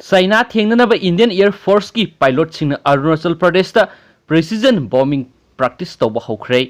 China थेंगननब Indian air force की pilot Singh Arunachal Pradesh ता प्रिसिजन बॉम्बिंग प्रैक्टिस तौब हौख्रे।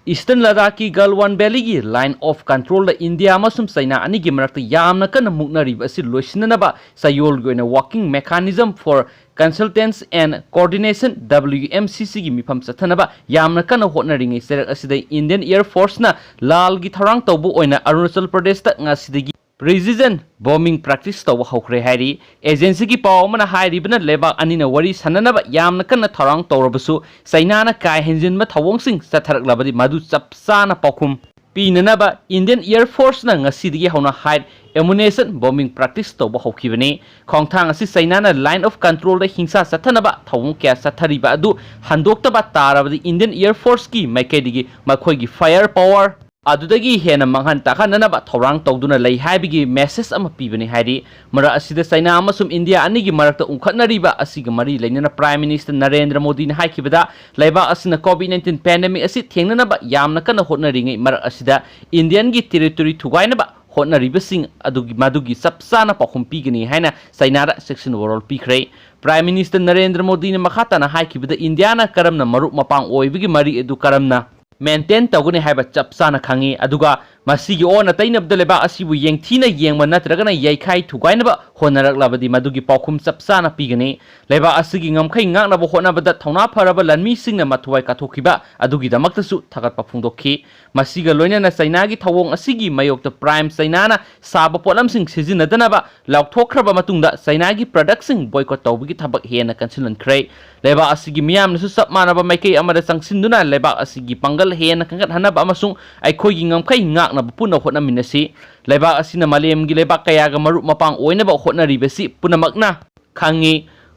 ईस्टर्न लद्दाख की गलवान वैली की लाइन ऑफ कंट्रोल इंडिया अमसुम चाइना अनि की मरक्ता यामना कन्न मुक्नरिब असि लोइसिननब सयोल गोइना working mechanism for consultation and coordination WMCC की मिफम चथनब यामना कन्न होटनरिंगे सेरक असिदे इंडियन एयर फोर्स ना लाल की थरांग तौब ओइना अरुणाचल प्रदेश ता ngasiदगी प्रिसिजन बॉम्बिंग प्रैक्टिस तौब हौख्रे हाइरी। एजेंसी की पाव मना हाइरिबना लेबाक अनिना वरी सननब यामना कन्न थरांग तौरबसु चाइनाना काय हेंजिनबा थवोंगसिंग चथरकलबदि मदु चपसाना पाखुम पीननब इंडियन एयर फोर्स ना ngasiदगी हौना हाइड एमुनेशन बॉम्बिंग प्रैक्टिस तौब हौखिबने। खोंगथांग असि चाइनाना लाइन ऑफ कंट्रोल दा हिंसा चथनब थवोंग क्या चथरिबा अदु हंदोक्तबा तारबदि इंडियन एयर फोर्स की मैकेदिगी मखोइगी फायर पावर अदुदगी हेना मंगहन ताखननब थौरांग तौदुना लई हाइबिगी मेसेज अमा पीबने हाइरी। मरा असिदा चाइना अमसुम इंडिया अनिगी मरक्ता उंखटनरिबा असिगा मरी लैनना प्राइम मिनिस्टर नरेंद्र मोदी ने हाइखिबदा लैबा असिना कोविड-19 पैंडेमिक असि थेंगननब यामना कन्न होटनरिङै मरक असिदा इंडियन की टेरिटोरी थुगाइनब होटनरिबसिंग अदुगी मदुगी चपसाना पाखुम पीगनी हाइना चाइनादा सेक्शन ओवरऑल पीखरे। प्राइम मिनिस्टर नरेंद्र मोदी ने मखाताना हाइखिबदा इंडियाना करमना मरुप मपांग ओइबिगी मरी एदु करमना मेंटेन तौगने हाइबा चपसाना खंगी अदुगा मसीगी ओन तैनबद लेबा असिबु येंगथीना येंगमा नत्रगना यैखाइ थुगाइनबा होनरकलाबदि मदुगी पाखुम चपसाना पीगने। लेबा असिगी ngमखै ngaknaba होनबदा थौना फरबा लनमीसिंगना मथुवाइ काथोखिबा अदुगी दमक्तसु थगतपा फुंगदोखि। मसीगा लोइनना चाइनागी थवोंग असिगी मयोक्ता प्राइम चाइनाना साबा पोलमसिंग सिजिनदनबा लाउथोखरबा मतुंगदा चाइनागी प्रोडक्टसिंग बॉयकॉट तौबगी थबक हेना कंसिलनख्रै। लेबा असिगी मियामनसु सब मानबा मैकै अमदा संगसिनदुना लेबा असिगी पंगल हेना कंगतहनबा अमसुंग अैखोइगी ngमखै ngaknaba पुनः होटनमिनसी। लेबा असिना मालेमगी लेबा कयागा मरुप मपांग ओइनबा होटनरिबसि पुनमकना खंगी।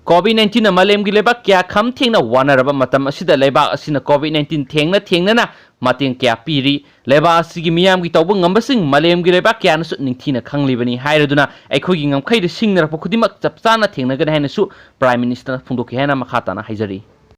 कोविड-19 ना मालेमगी लेबा क्या खम थेंगना वानरबा मतम असिदा लेबा असिना कोविड-19 थेंगना मतेंग क्या पीरी। लेबा असिगी मियामगी तौब ngambasing मालेमगी लेबा क्या नसु निंगथीना खंगलिबनी हाइरदुना अैखोइगी ngमखैद सिंगनरप खुदिमक चपचाना थेंगनगन हाइनसु प्राइम मिनिस्टर फुंदोखि हाइना मखाताना हाइजरी।